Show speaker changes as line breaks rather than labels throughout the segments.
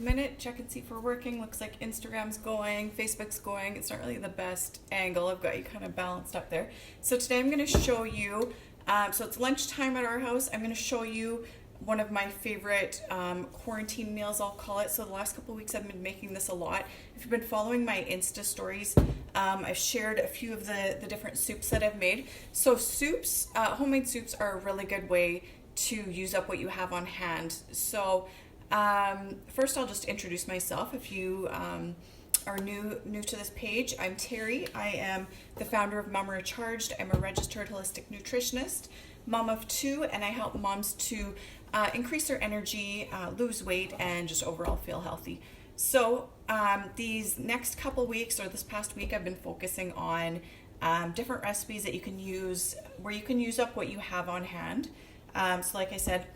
Minute, check and see if we're working. Looks like Instagram's going, Facebook's going. It's not really the best angle. I've got you kind of balanced up there. So today I'm going to show you, so it's lunchtime at our house. I'm going to show you one of my favorite quarantine meals, I'll call it. So the last couple of weeks I've been making this a lot. If you've been following my Insta stories, I've shared a few of the different soups that I've made. So soups, homemade soups are a really good way to use up what you have on hand. So first I'll just introduce myself. If you are new to this page, I'm Terry. I am the founder of Mama Recharged. I'm a registered holistic nutritionist, mom of 2, and I help moms to increase their energy, lose weight, and just overall feel healthy. So these next couple weeks, or this past week, I've been focusing on different recipes that you can use, where you can use up what you have on hand. So like I said,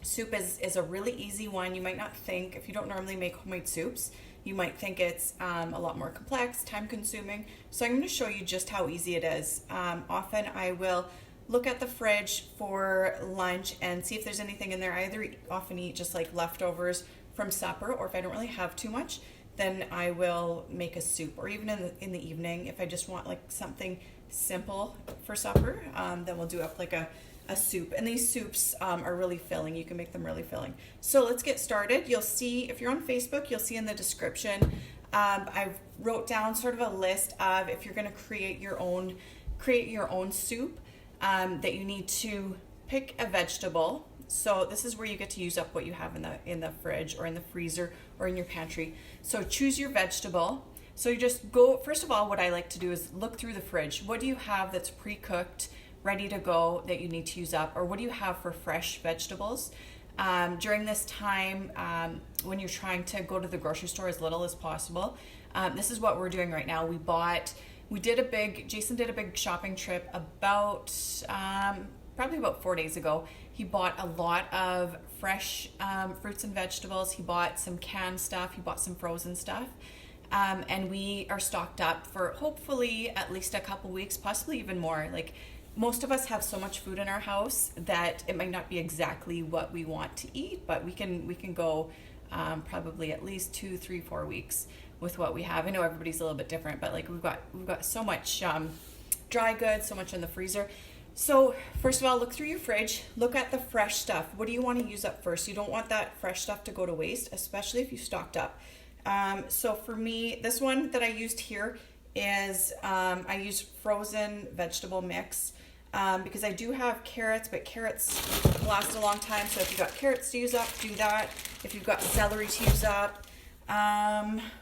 soup is a really easy one. You might not think, if you don't normally make homemade soups, you might think it's a lot more complex, time consuming. So I'm going to show you just how easy it is. Often I will look at the fridge for lunch and see if there's anything in there. I either often eat just like leftovers from supper, or if I don't really have too much, then I will make a soup. Or even in the evening, if I just want like something simple for supper, then we'll do up like a soup. And these soups are really filling. You can make them really filling. So let's get started. You'll see, if you're on Facebook, you'll see in the description, I wrote down sort of a list of, if you're going to create your own soup, that you need to pick a vegetable. So this is where you get to use up what you have in the fridge or in the freezer or in your pantry. So choose your vegetable. So you just go, first of all, what I like to do is look through the fridge. What do you have that's pre-cooked, ready to go, that you need to use up? Or what do you have for fresh vegetables? During this time, when you're trying to go to the grocery store as little as possible, this is what we're doing right now. Jason did a big shopping trip about, probably about 4 days ago. He bought a lot of fresh fruits and vegetables. He bought some canned stuff. He bought some frozen stuff. And we are stocked up for hopefully at least a couple weeks, possibly even more. Like, most of us have so much food in our house that it might not be exactly what we want to eat, but we can go probably at least 2, 3, 4 weeks with what we have. I know everybody's a little bit different, but like we've got so much dry goods, so much in the freezer. So first of all, look through your fridge, look at the fresh stuff. What do you want to use up first? You don't want that fresh stuff to go to waste, especially if you stocked up. So for me, this one that I used here is, I used frozen vegetable mix, because I do have carrots, but carrots last a long time. So if you've got carrots to use up, do that. If you've got celery to use up,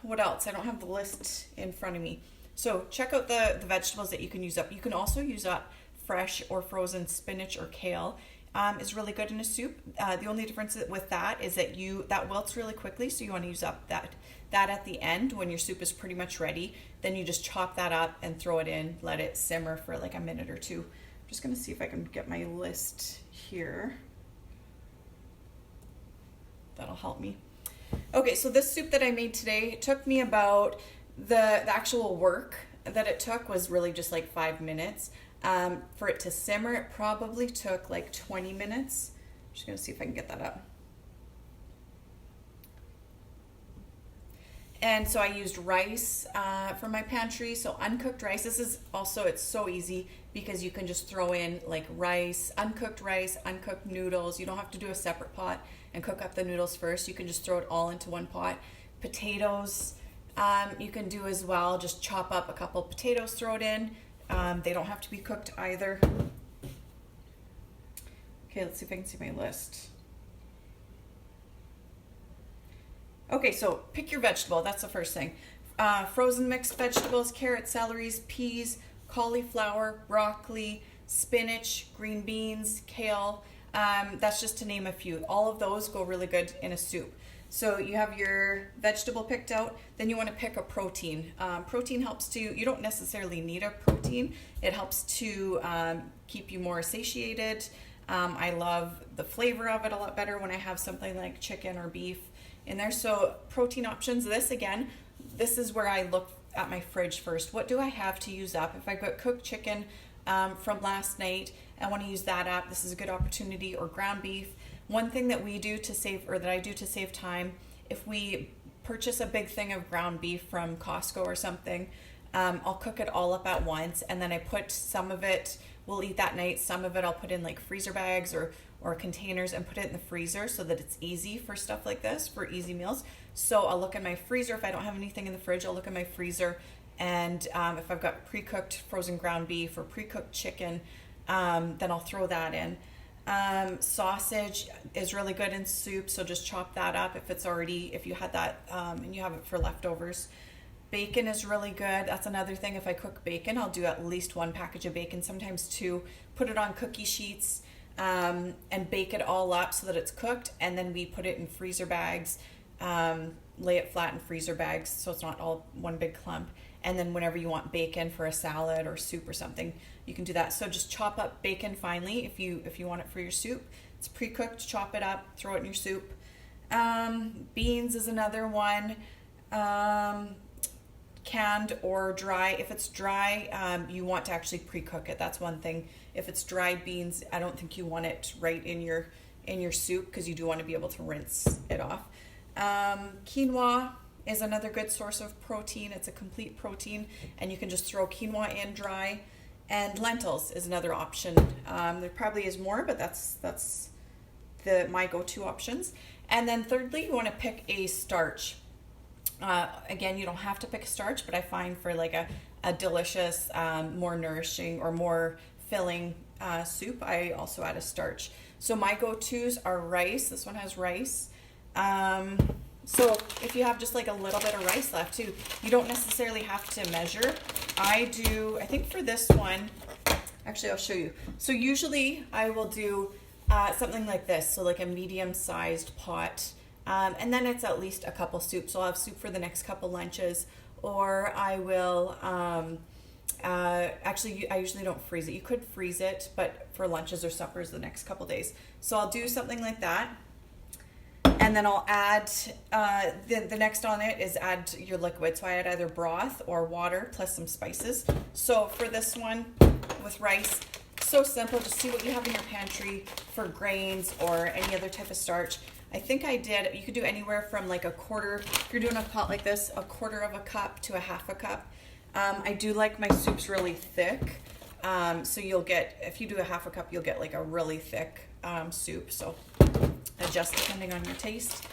what else? I don't have the list in front of me. So check out the vegetables that you can use up. You can also use up fresh or frozen spinach or kale. Is really good in a soup. The only difference with that is that that wilts really quickly, so you want to use up that at the end when your soup is pretty much ready. Then you just chop that up and throw it in, let it simmer for like a minute or two. I'm just going to see if I can get my list here. That'll help me. Okay, so this soup that I made today, it took me about, the actual work that it took was really just like 5 minutes. For it to simmer, it probably took like 20 minutes. I'm just going to see if I can get that up. And so I used rice from my pantry, so uncooked rice. This is also, it's so easy because you can just throw in like rice, uncooked noodles. You don't have to do a separate pot and cook up the noodles first. You can just throw it all into one pot. Potatoes, you can do as well. Just chop up a couple potatoes, throw it in. They don't have to be cooked either. Okay, let's see if I can see my list. Okay, so pick your vegetable. That's the first thing. Frozen mixed vegetables, carrots, celeries, peas, cauliflower, broccoli, spinach, green beans, kale. That's just to name a few. All of those go really good in a soup. So you have your vegetable picked out, then you want to pick a protein. Protein helps you don't necessarily need a protein. It helps to keep you more satiated. I love the flavor of it a lot better when I have something like chicken or beef in there. So protein options, this is where I look at my fridge first. What do I have to use up? If I've got cooked chicken from last night, I want to use that up. This is a good opportunity, or ground beef. One thing that we do to save, or that I do to save time, if we purchase a big thing of ground beef from Costco or something, I'll cook it all up at once, and then I put some of it, we'll eat that night, some of it I'll put in like freezer bags or containers and put it in the freezer so that it's easy for stuff like this, for easy meals. So I'll look in my freezer. If I don't have anything in the fridge, I'll look in my freezer, and if I've got pre-cooked frozen ground beef or pre-cooked chicken, then I'll throw that in. Sausage is really good in soup, so just chop that up if you had that and you have it for leftovers. Bacon is really good. That's another thing. If I cook bacon, I'll do at least 1 package of bacon, sometimes 2. Put it on cookie sheets and bake it all up so that it's cooked, and then we put it in freezer bags, lay it flat in freezer bags so it's not all one big clump. And then whenever you want bacon for a salad or soup or something, you can do that. So just chop up bacon finely if you want it for your soup. It's pre-cooked, chop it up, throw it in your soup. Beans is another one. Canned or dry. If it's dry, you want to actually pre-cook it. That's one thing. If it's dried beans, I don't think you want it right in your soup, because you do want to be able to rinse it off. Quinoa is another good source of protein. It's a complete protein, and you can just throw quinoa in dry. And lentils is another option. There probably is more, but that's my go-to options. And then thirdly, you want to pick a starch. Again, you don't have to pick a starch, but I find for like a delicious, more nourishing or more filling soup, I also add a starch. So my go-tos are rice. This one has rice. So if you have just like a little bit of rice left too, you don't necessarily have to measure. I think for this one, actually I'll show you. So usually I will do something like this. So like a medium-sized pot. And then it's at least a couple soups. So I'll have soup for the next couple lunches, or I will, actually, I usually don't freeze it. You could freeze it, but for lunches or suppers the next couple days. So I'll do something like that. And then I'll add, the next on it is add your liquid. So I add either broth or water plus some spices. So for this one with rice, so simple. Just see what you have in your pantry for grains or any other type of starch. I think you could do anywhere from like a quarter, if you're doing a pot like this, a quarter of a cup to a half a cup. I do like my soups really thick. So you'll get, if you do a half a cup, you'll get like a really thick soup. So adjust depending on your taste.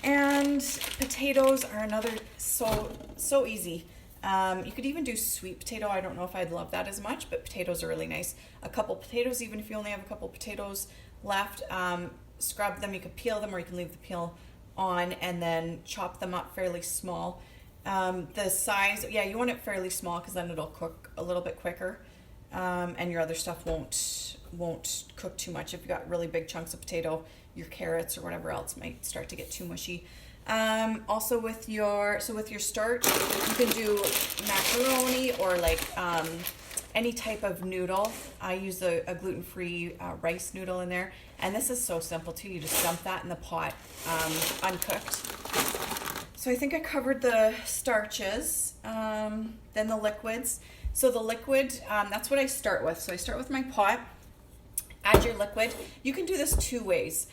And potatoes are another so easy. You could even do sweet potato. I don't know if I'd love that as much, but potatoes are really nice. A couple potatoes, even if you only have a couple potatoes left, scrub them. You could peel them, or you can leave the peel on, and then chop them up fairly small. The size, you want it fairly small, because then it'll cook a little bit quicker, and your other stuff won't cook too much. If you've got really big chunks of potato, your carrots or whatever else might start to get too mushy. Also with your starch, you can do macaroni or like any type of noodle. I use a gluten-free rice noodle in there, and this is so simple too. You just dump that in the pot uncooked. So I think I covered the starches, then the liquids. So the liquid, that's what I start with. So I start with my pot, add your liquid. You can do this 2 ways.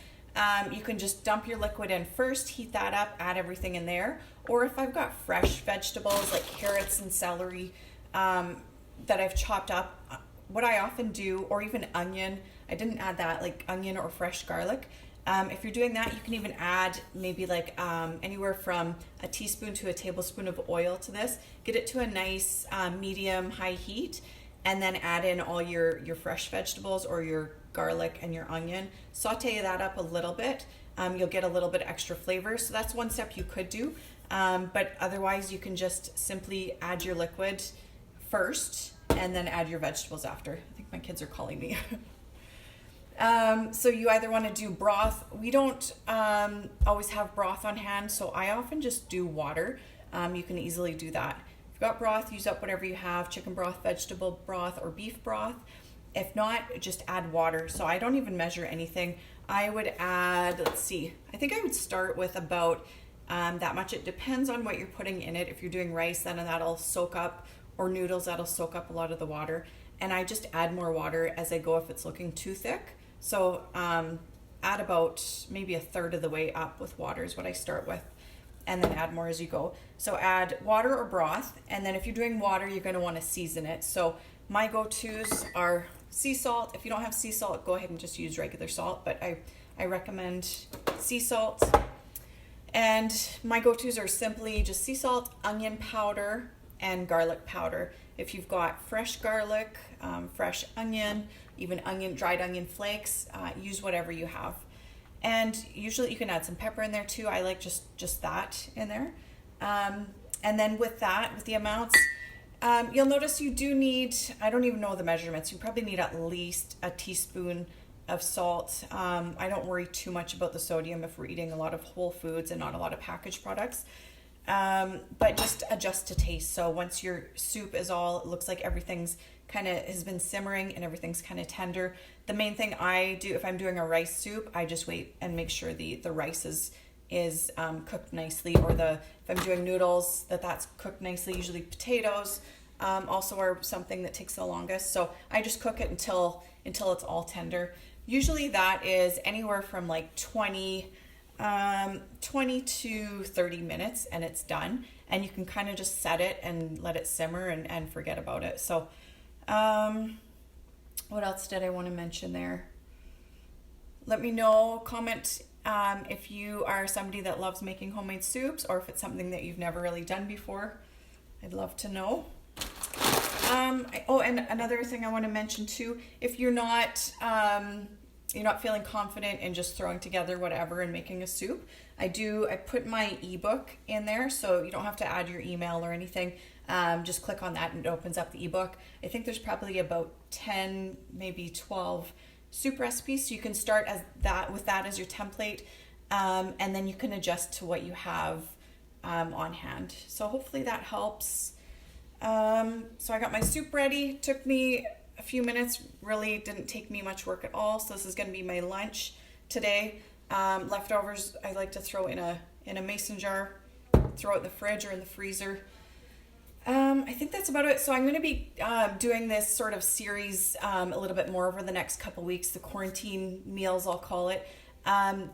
You can just dump your liquid in first, heat that up, add everything in there. Or if I've got fresh vegetables like carrots and celery that I've chopped up, what I often do, or even onion, I didn't add that, like onion or fresh garlic. If you're doing that, you can even add maybe like anywhere from a teaspoon to a tablespoon of oil to this. Get it to a nice medium high heat, and then add in all your fresh vegetables or your garlic and your onion. Saute that up a little bit. You'll get a little bit extra flavor. So that's one step you could do. But otherwise, you can just simply add your liquid first and then add your vegetables after. I think my kids are calling me. So you either want to do broth. We don't always have broth on hand, so I often just do water. You can easily do that. If you've got broth, use up whatever you have, chicken broth, vegetable broth, or beef broth. If not, just add water. So I don't even measure anything. I would add, let's see, I think I would start with about that much. It depends on what you're putting in it. If you're doing rice, then that'll soak up, or noodles, that'll soak up a lot of the water. And I just add more water as I go if it's looking too thick. So add about maybe a third of the way up with water is what I start with. and then add more as you go. So add water or broth, and then if you're doing water, you're going to want to season it. So my go-tos are sea salt. If you don't have sea salt, go ahead and just use regular salt, but I recommend sea salt. And my go-tos are simply just sea salt, onion powder, and garlic powder. If you've got fresh garlic, fresh onion, even dried onion flakes, use whatever you have. And usually you can add some pepper in there too. I like just that in there. And then with the amounts, you'll notice you do need, I don't even know the measurements, you probably need at least a teaspoon of salt. I don't worry too much about the sodium if we're eating a lot of whole foods and not a lot of packaged products. But just adjust to taste. So once your soup is it looks like everything's kind of has been simmering and everything's kind of tender. The main thing I do if I'm doing a rice soup, I just wait and make sure the rice is cooked nicely, or if I'm doing noodles, that's cooked nicely. Usually potatoes also are something that takes the longest. So I just cook it until it's all tender. Usually that is anywhere from like 20 to 30 minutes and it's done, and you can kind of just set it and let it simmer and forget about it. So what else did I want to mention there? Let me know, comment if you are somebody that loves making homemade soups, or if it's something that you've never really done before. I'd love to know. And another thing I want to mention too, if you're not feeling confident in just throwing together whatever and making a soup, I put my ebook in there, so you don't have to add your email or anything. Just click on that and it opens up the ebook. I think there's probably about 10, maybe 12 soup recipes, so you can start with that as your template, and then you can adjust to what you have on hand. So hopefully that helps. So I got my soup ready. Took me a few minutes, really didn't take me much work at all. So this is going to be my lunch today. Leftovers I like to throw in a mason jar, throw it in the fridge or in the freezer. I think that's about it. So I'm going to be doing this sort of series a little bit more over the next couple weeks, the quarantine meals I'll call it.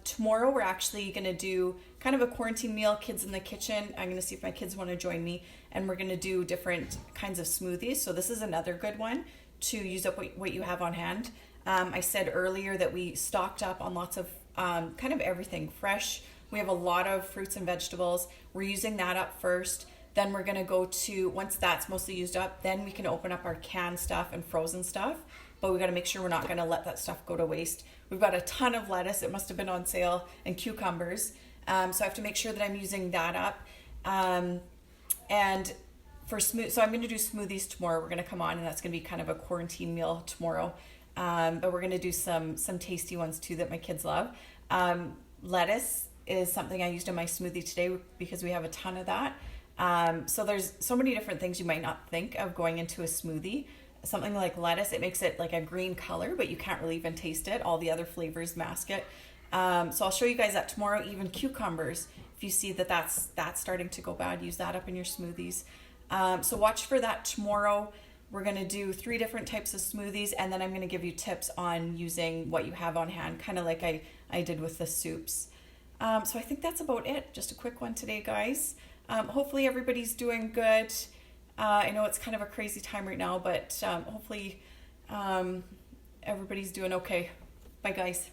Tomorrow we're actually going to do kind of a quarantine meal, kids in the kitchen. I'm going to see if my kids want to join me, and we're going to do different kinds of smoothies. So this is another good one to use up what you have on hand. I said earlier that we stocked up on lots of kind of everything fresh. We have a lot of fruits and vegetables. We're using that up first. Then we're going to go to, once that's mostly used up, then we can open up our canned stuff and frozen stuff. But we got to make sure we're not going to let that stuff go to waste. We've got a ton of lettuce. It must have been on sale, and cucumbers. So I have to make sure that I'm using that up. And so I'm going to do smoothies tomorrow. We're going to come on, and that's going to be kind of a quarantine meal tomorrow. But we're going to do some tasty ones too that my kids love. Lettuce is something I used in my smoothie today because we have a ton of that. So there's so many different things you might not think of going into a smoothie. Something like lettuce, it makes it like a green color, but you can't really even taste it. All the other flavors mask it. So I'll show you guys that tomorrow. Even cucumbers, if you see that's starting to go bad, use that up in your smoothies. So watch for that tomorrow. We're going to do 3 different types of smoothies, and then I'm going to give you tips on using what you have on hand, kind of like I did with the soups. So I think that's about it. Just a quick one today, guys. Hopefully everybody's doing good. I know it's kind of a crazy time right now, but hopefully everybody's doing okay. Bye, guys.